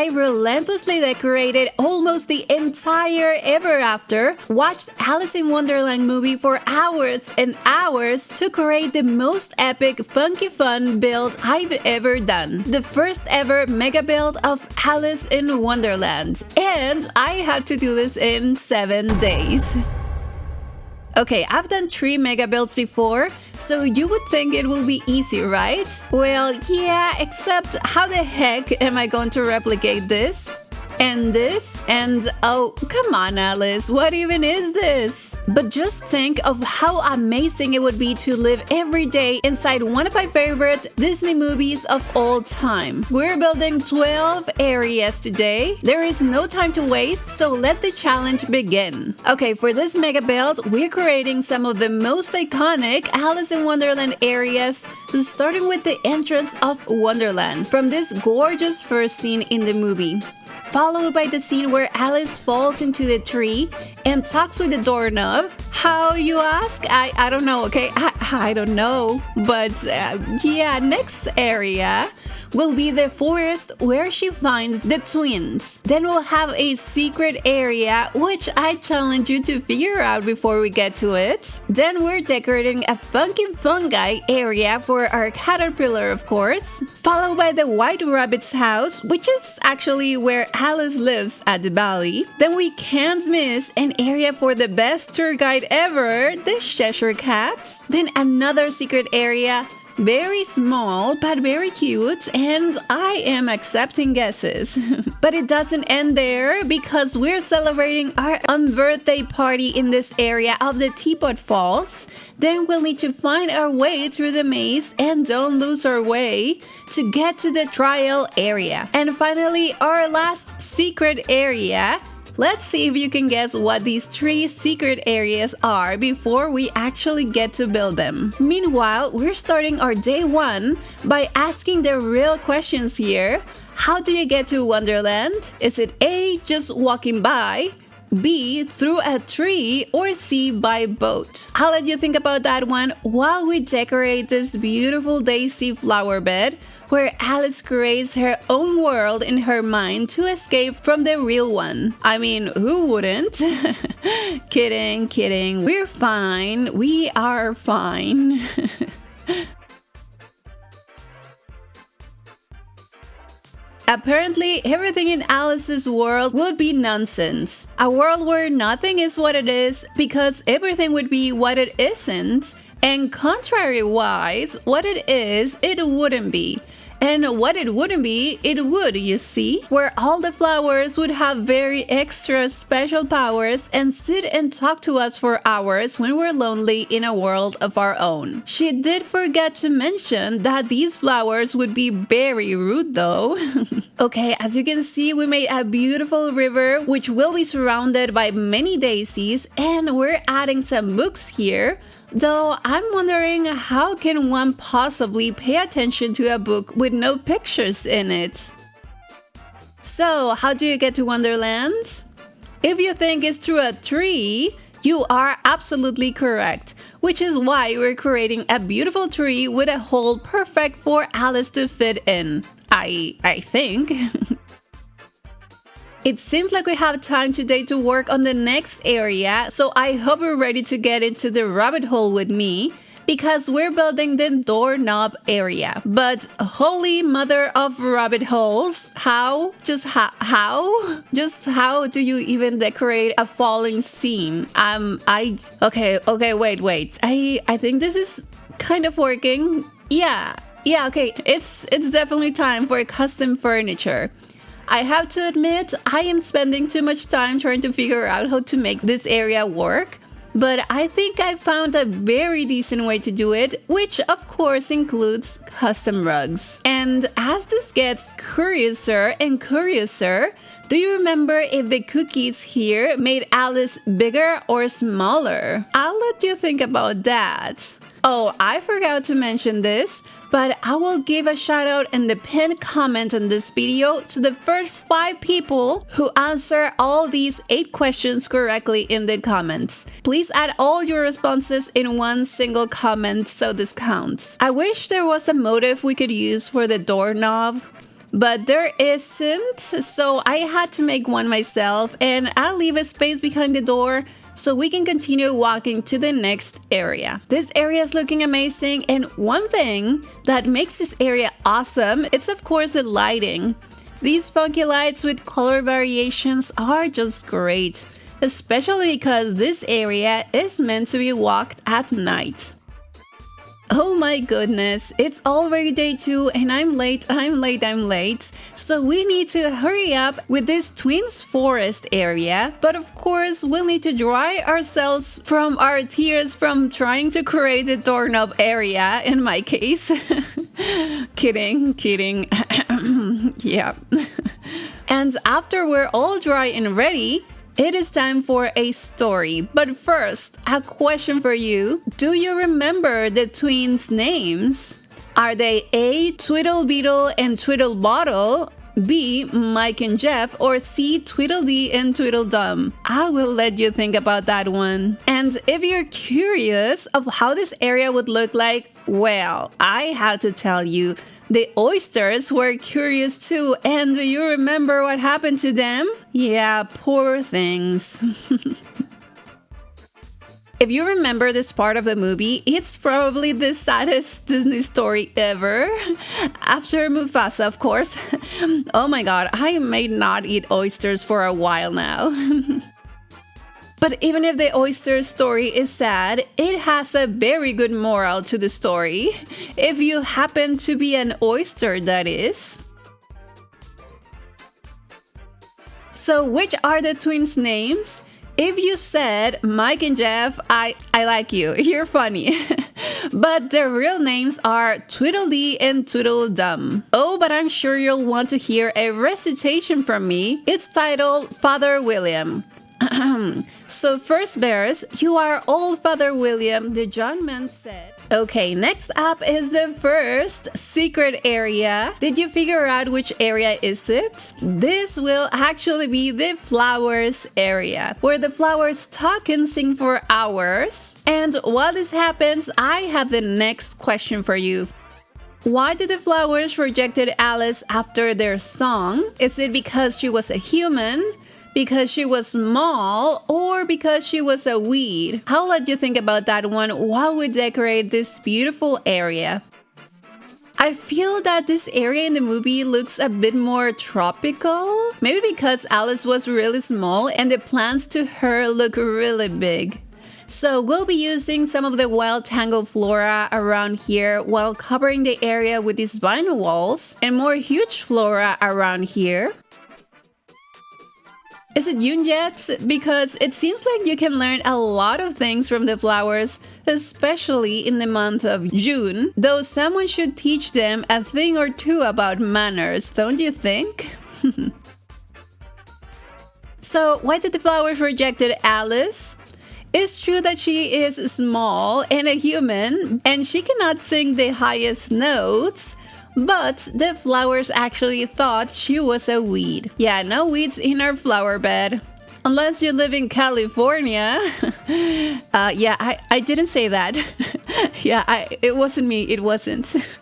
I relentlessly decorated almost the entire Everafter, watched Alice in Wonderland movie for hours and hours to create the most epic funky fun build I've ever done. The first ever mega build of Alice in Wonderland. And I had to do this in 7 days. Okay, I've done 3 mega builds before, so you would think it will be easy, right? Well, yeah, except how the heck am I going to replicate this? And this? And oh, come on, Alice, what even is this? But just think of how amazing it would be to live every day inside one of my favorite Disney movies of all time. We're building 12 areas today. There is no time to waste, so let the challenge begin. Okay, for this mega build, we're creating some of the most iconic Alice in Wonderland areas, starting with the entrance of Wonderland, from this gorgeous first scene in the movie, followed by the scene where Alice falls into the tree and talks with the doorknob. How, you ask? I don't know, okay? I don't know. But yeah, next area will be the forest where she finds the twins. Then we'll have a secret area, which I challenge you to figure out before we get to it. Then we're decorating a funky fungi area for our caterpillar, of course, followed by the White Rabbit's house, which is actually where Alice lives at the valley. Then we can't miss an area for the best tour guide ever, the Cheshire Cat. Then another secret area, very small but very cute, and I am accepting guesses. But it doesn't end there, because we're celebrating our birthday party in this area of the Teapot Falls. Then we'll need to find our way through the maze and don't lose our way to get to the trial area. And finally, our last secret area. Let's see if you can guess what these 3 secret areas are before we actually get to build them. Meanwhile, we're starting our day 1 by asking the real questions here. How do you get to Wonderland? Is it A, just walking by, B, through a tree, or C, by boat? I'll let you think about that one while we decorate this beautiful daisy flower bed, where Alice creates her own world in her mind to escape from the real one. I mean, who wouldn't? Kidding. We're fine. We are fine. Apparently, everything in Alice's world would be nonsense. A world where nothing is what it is because everything would be what it isn't. And contrary-wise, what it is, it wouldn't be. And what it wouldn't be, it would, you see? Where all the flowers would have very extra special powers and sit and talk to us for hours when we're lonely in a world of our own. She did forget to mention that these flowers would be very rude though. Okay, as you can see, we made a beautiful river which will be surrounded by many daisies, and we're adding some books here. Though I'm wondering, how can one possibly pay attention to a book with no pictures in it? So, how do you get to Wonderland? If you think it's through a tree, you are absolutely correct, which is why we're creating a beautiful tree with a hole perfect for Alice to fit in. I think. It seems like we have time today to work on the next area, so I hope you're ready to get into the rabbit hole with me, because we're building the doorknob area. But holy mother of rabbit holes, how? Just how? Just how do you even decorate a falling scene? Okay, wait. I think this is kind of working. Yeah, okay, it's definitely time for custom furniture. I have to admit, I am spending too much time trying to figure out how to make this area work, but I think I found a very decent way to do it, which of course includes custom rugs. And as this gets curiouser and curiouser, do you remember if the cookies here made Alice bigger or smaller? I'll let you think about that. Oh, I forgot to mention this, but I will give a shout out in the pinned comment on this video to the first 5 people who answer all these 8 questions correctly in the comments. Please add all your responses in one single comment so this counts. I wish there was a motif we could use for the doorknob. but there isn't, so I had to make one myself, and I'll leave a space behind the door so we can continue walking to the next area. This area is looking amazing, and one thing that makes this area awesome, it's of course the lighting. These funky lights with color variations are just great, especially because this area is meant to be walked at night. Oh my goodness, it's already day 2 and I'm late. So we need to hurry up with this Twins Forest area. But of course, we'll need to dry ourselves from our tears from trying to create the doorknob area, in my case. Kidding. Yeah. And after we're all dry and ready, it is time for a story. But first, a question for you. Do you remember the twins' names? Are they A. Tweedlebeetle and Tweedlebottle, B. Mike and Jeff, or C. Tweedledee and Tweedledum? I will let you think about that one. And if you're curious of how this area would look like, well, I have to tell you, the oysters were curious too, and do you remember what happened to them? Yeah, poor things. If you remember this part of the movie, it's probably the saddest Disney story ever. After Mufasa, of course. Oh my god, I may not eat oysters for a while now. But even if the oyster story is sad, it has a very good moral to the story. If you happen to be an oyster, that is. So which are the twins' names? If you said Mike and Jeff, I like you. You're funny. But their real names are Tweedledee and Tweedledum. Oh, but I'm sure you'll want to hear a recitation from me. It's titled Father William. So first bears, you are old Father William, the young man said. Okay, next up is the first secret area. Did you figure out which area is it? This will actually be the flowers area, where the flowers talk and sing for hours. And while this happens, I have the next question for you. Why did the flowers rejected Alice after their song? Is it because she was a human? Because she was small, or because she was a weed? I'll let you think about that one while we decorate this beautiful area. I feel that this area in the movie looks a bit more tropical. Maybe because Alice was really small and the plants to her look really big. So we'll be using some of the wild tangled flora around here while covering the area with these vine walls and more huge flora around here. Is it June yet? Because it seems like you can learn a lot of things from the flowers, especially in the month of June, though someone should teach them a thing or two about manners, don't you think? So, why did the flowers rejected Alice? It's true that she is small and a human, and she cannot sing the highest notes, but the flowers actually thought she was a weed. Yeah, no weeds in our flower bed. Unless you live in California. Yeah, I didn't say that. Yeah, it wasn't me, it wasn't.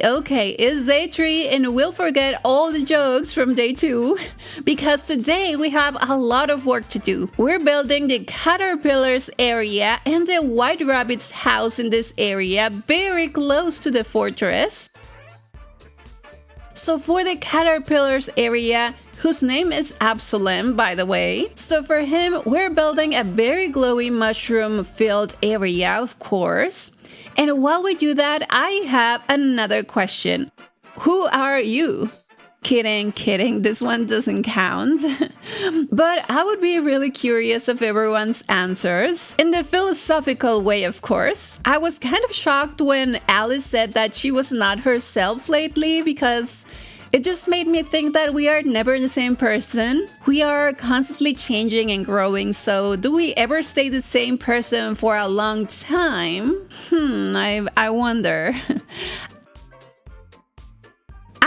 Okay, it's day 3 and we'll forget all the jokes from day 2 because today we have a lot of work to do. We're building the caterpillars area and the white rabbit's house in this area very close to the fortress. So for the caterpillars area, whose name is Absalom, by the way. So for him, we're building a very glowy mushroom-filled area, of course. And while we do that, I have another question. Who are you? Kidding, this one doesn't count. But I would be really curious of everyone's answers. In the philosophical way, of course. I was kind of shocked when Alice said that she was not herself lately because it just made me think that we are never the same person. We are constantly changing and growing, so do we ever stay the same person for a long time? I wonder.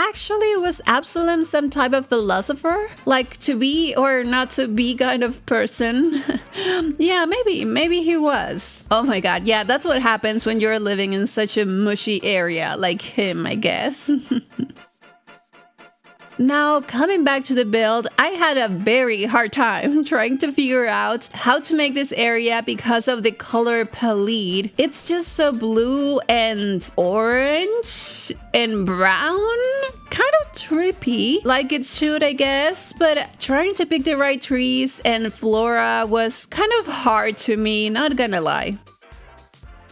Actually, was Absalom some type of philosopher? Like to be or not to be kind of person? Yeah, maybe he was. Oh my god, yeah, that's what happens when you're living in such a mushy area like him, I guess. Now, coming back to the build, I had a very hard time trying to figure out how to make this area because of the color palette. It's just so blue and orange and brown. Kind of trippy, like it should, I guess, but trying to pick the right trees and flora was kind of hard to me, not gonna lie.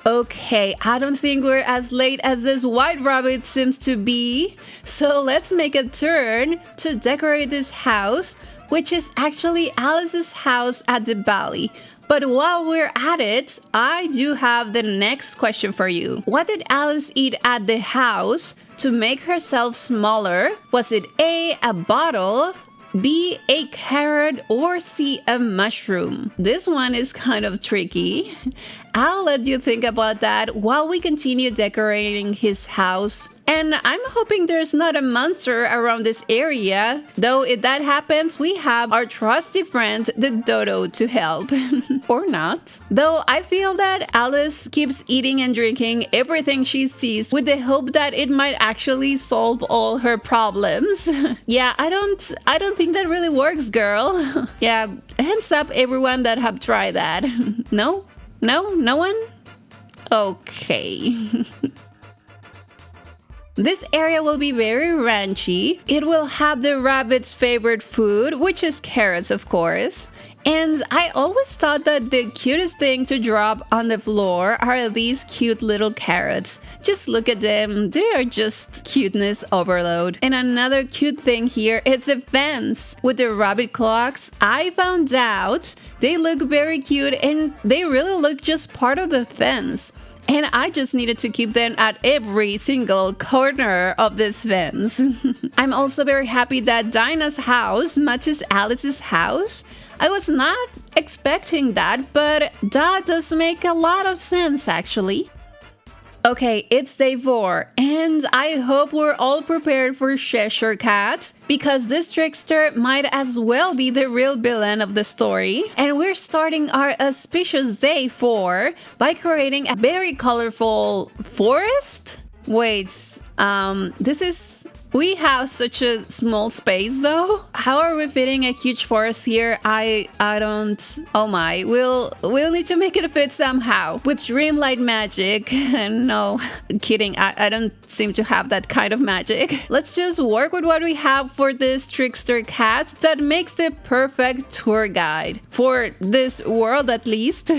Okay, I don't think we're as late as this white rabbit seems to be, so let's make a turn to decorate this house, which is actually Alice's house at the valley. But while we're at it, I do have the next question for you. What did Alice eat at the house to make herself smaller? Was it A, a bottle, B, a carrot, or C, a mushroom? This one is kind of tricky. I'll let you think about that while we continue decorating his house. And I'm hoping there's not a monster around this area, though if that happens, we have our trusty friend, the dodo, to help. Or not. Though I feel that Alice keeps eating and drinking everything she sees with the hope that it might actually solve all her problems. Yeah, I don't think that really works, girl. Yeah, hands up everyone that have tried that. No? No one? Okay. This area will be very ranchy. It will have the rabbit's favorite food, which is carrots, of course. And I always thought that the cutest thing to drop on the floor are these cute little carrots. Just look at them, they are just cuteness overload. And another cute thing here is the fence with the rabbit clocks. I found out they look very cute and they really look just part of the fence. And I just needed to keep them at every single corner of this fence. I'm also very happy that Dinah's house matches Alice's house. I was not expecting that, but that does make a lot of sense actually. Okay, it's day 4, and I hope we're all prepared for Cheshire Cat, because this trickster might as well be the real villain of the story. And we're starting our auspicious day 4 by creating a very colorful forest? Wait, we have such a small space though. How are we fitting a huge forest here? I don't. Oh my, we'll need to make it fit somehow with Dreamlight magic. No, kidding. I don't seem to have that kind of magic. Let's just work with what we have for this trickster cat that makes the perfect tour guide for this world, at least.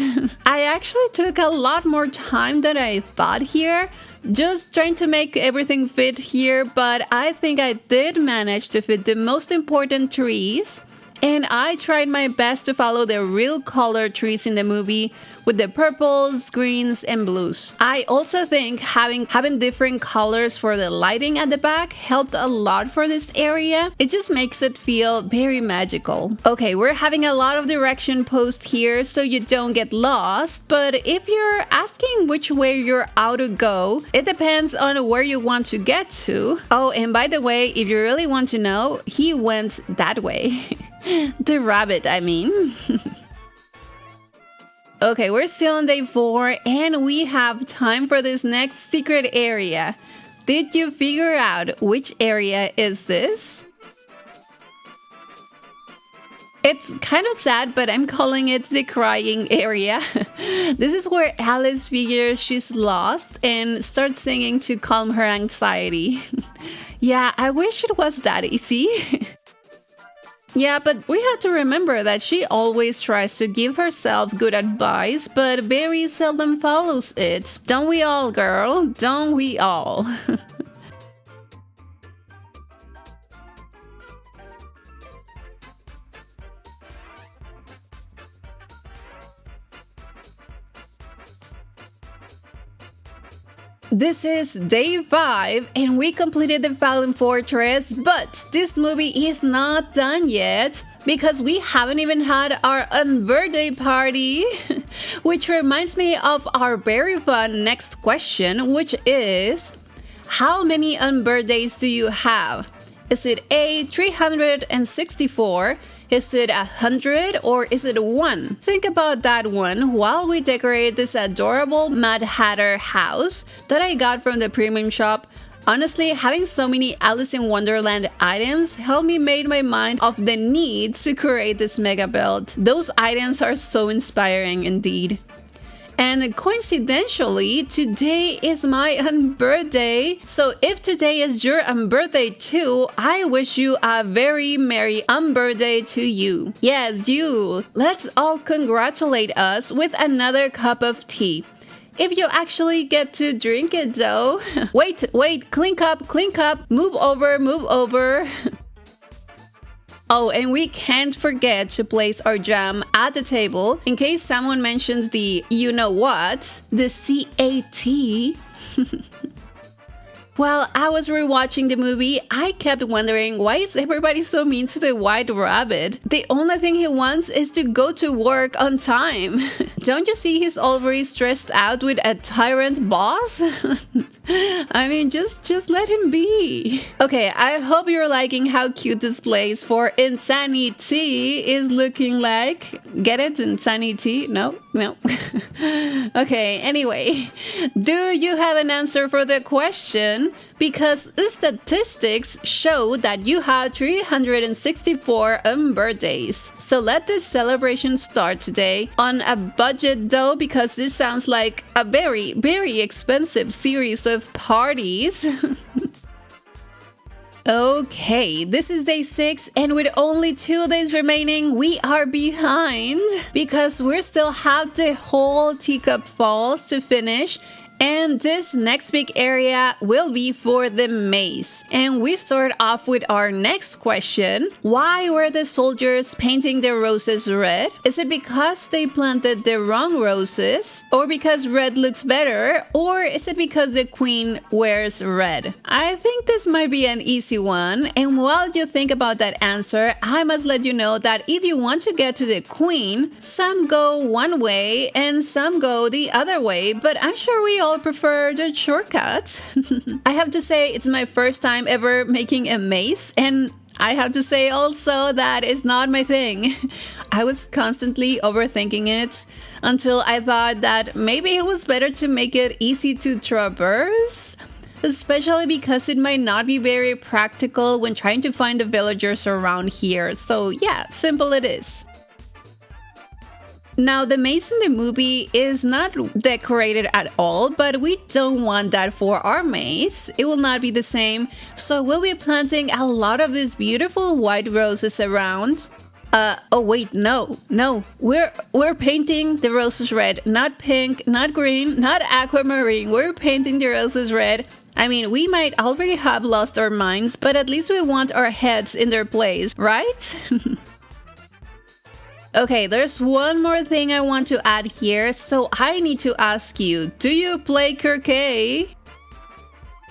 I actually took a lot more time than I thought here. Just trying to make everything fit here, but I think I did manage to fit the most important trees. And I tried my best to follow the real color trees in the movie with the purples, greens, and blues. I also think having different colors for the lighting at the back helped a lot for this area. It just makes it feel very magical. Okay, we're having a lot of direction posts here so you don't get lost, but if you're asking which way you're out to go, it depends on where you want to get to. Oh, and by the way, if you really want to know, he went that way. The rabbit, I mean. Okay, we're still on day 4 and we have time for this next secret area. Did you figure out which area is this? It's kind of sad, but I'm calling it the crying area. This is where Alice figures she's lost and starts singing to calm her anxiety. Yeah, I wish it was that easy. Yeah, but we have to remember that she always tries to give herself good advice, but very seldom follows it. Don't we all, girl? Don't we all? This is day 5 and we completed the Fallen Fortress, but this movie is not done yet because we haven't even had our birthday party. Which reminds me of our very fun next question, which is: How many unbirthdays do you have? Is it A, 364? Is it 100 or is it 1? Think about that one while we decorate this adorable Mad Hatter house that I got from the premium shop. Honestly, having so many Alice in Wonderland items helped me make my mind of the need to create this mega build. Those items are so inspiring indeed. And coincidentally, today is my unbirthday. So if today is your unbirthday too, I wish you a very merry unbirthday to you. Yes, you. Let's all congratulate us with another cup of tea. If you actually get to drink it though. Wait, clink up, move over. Oh, and we can't forget to place our jam at the table in case someone mentions the you know what, the CAT. While I was rewatching the movie, I kept wondering, why is everybody so mean to the White Rabbit? The only thing he wants is to go to work on time. Don't you see he's already stressed out with a tyrant boss? I mean, just let him be. Okay, I hope you're liking how cute this place for Insanity is looking like. Get it? Insanity? No. Okay, anyway, do you have an answer for the question? Because the statistics show that you have 364 birthdays. So let this celebration start today on a budget though, because this sounds like a very, very expensive series of parties. Okay, this is day 6 and with only 2 days remaining, we are behind because we still have the whole Teacup Falls to finish. And this next big area will be for the maze. And we start off with our next question. Why were the soldiers painting their roses red? Is it because they planted the wrong roses? Or because red looks better? Or is it because the queen wears red? I think this might be an easy one. And while you think about that answer, I must let you know that if you want to get to the queen, some go one way and some go the other way. But I'm sure we all prefer the shortcut. I have to say it's my first time ever making a maze, and I have to say also that it's not my thing. I was constantly overthinking it until I thought that maybe it was better to make it easy to traverse, especially because it might not be very practical when trying to find the villagers around here. So yeah, simple it is. Now, the maze in the movie is not decorated at all, but we don't want that for our maze. It will not be the same, so we'll be planting a lot of these beautiful white roses around. Oh wait, no. We're painting the roses red, not pink, not green, not aquamarine. We're painting the roses red. I mean, we might already have lost our minds, but at least we want our heads in their place, right? Okay, there's one more thing I want to add here, so I need to ask you, do you play croquet?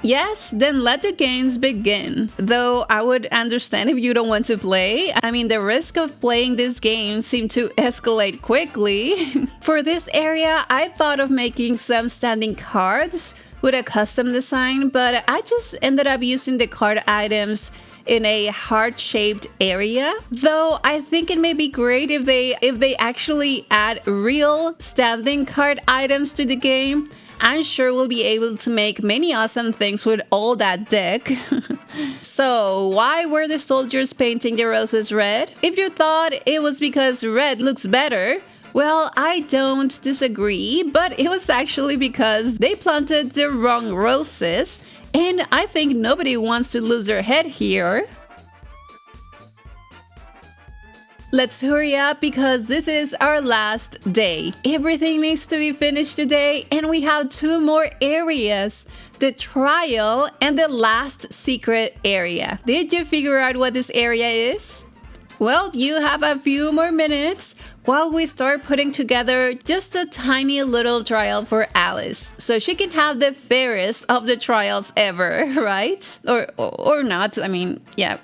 Yes? Then let the games begin. Though I would understand if you don't want to play. I mean, the risk of playing this game seemed to escalate quickly. For this area, I thought of making some standing cards with a custom design, but I just ended up using the card items in a heart-shaped area. Though I think it may be great if they actually add real standing card items to the game. I'm sure we'll be able to make many awesome things with all that deck. So why were the soldiers painting the roses red? If you thought it was because red looks better, well, I don't disagree, but it was actually because they planted the wrong roses. And I think nobody wants to lose their head here. Let's hurry up because this is our last day. Everything needs to be finished today and we have 2 more areas. The trial and the last secret area. Did you figure out what this area is? Well, you have a few more minutes while we start putting together just a tiny little trial for Alice, so she can have the fairest of the trials ever, right? Or not, I mean, yeah,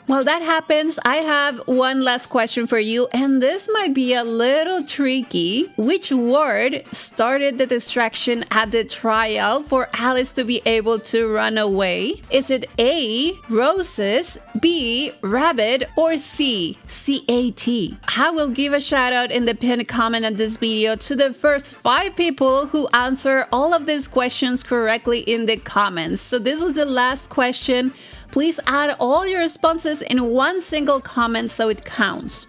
While that happens, I have one last question for you, and this might be a little tricky. Which word started the distraction at the trial for Alice to be able to run away? Is it A, roses, B, rabbit, or C, C-A-T? I will give a shout out in the pinned comment on this video to the first 5 people who answer all of these questions correctly in the comments. So this was the last question. Please add all your responses in one single comment so it counts.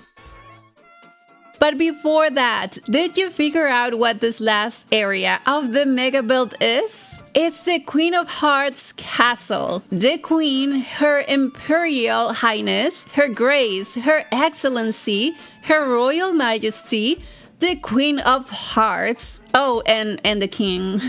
But before that, did you figure out what this last area of the mega build is? It's the Queen of Hearts castle. The Queen, Her Imperial Highness, Her Grace, Her Excellency, Her Royal Majesty, the Queen of Hearts. Oh, and the King.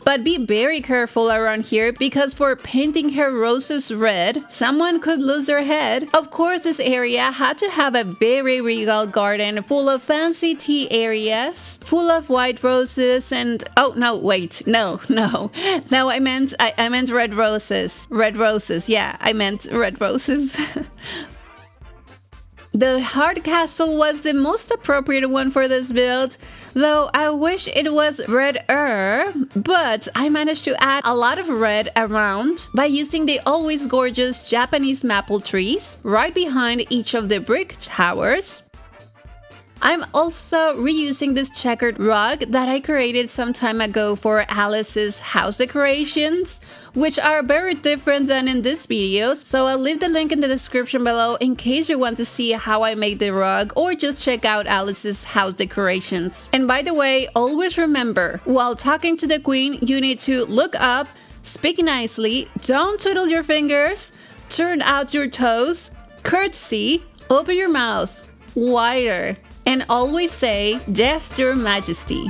But be very careful around here because for painting her roses red, someone could lose their head. Of course, this area had to have a very regal garden full of fancy tea areas, full of white roses and... Oh, no, wait. No. No, I meant red roses. Red roses, yeah, I meant red roses. The Heart Castle was the most appropriate one for this build, though I wish it was redder, but I managed to add a lot of red around by using the always gorgeous Japanese maple trees right behind each of the brick towers. I'm also reusing this checkered rug that I created some time ago for Alice's house decorations, which are very different than in this video, so I'll leave the link in the description below in case you want to see how I made the rug or just check out Alice's house decorations. And by the way, always remember, while talking to the Queen, you need to look up, speak nicely, don't twiddle your fingers, turn out your toes, curtsy, open your mouth wider, and always say, "Yes, Your Majesty."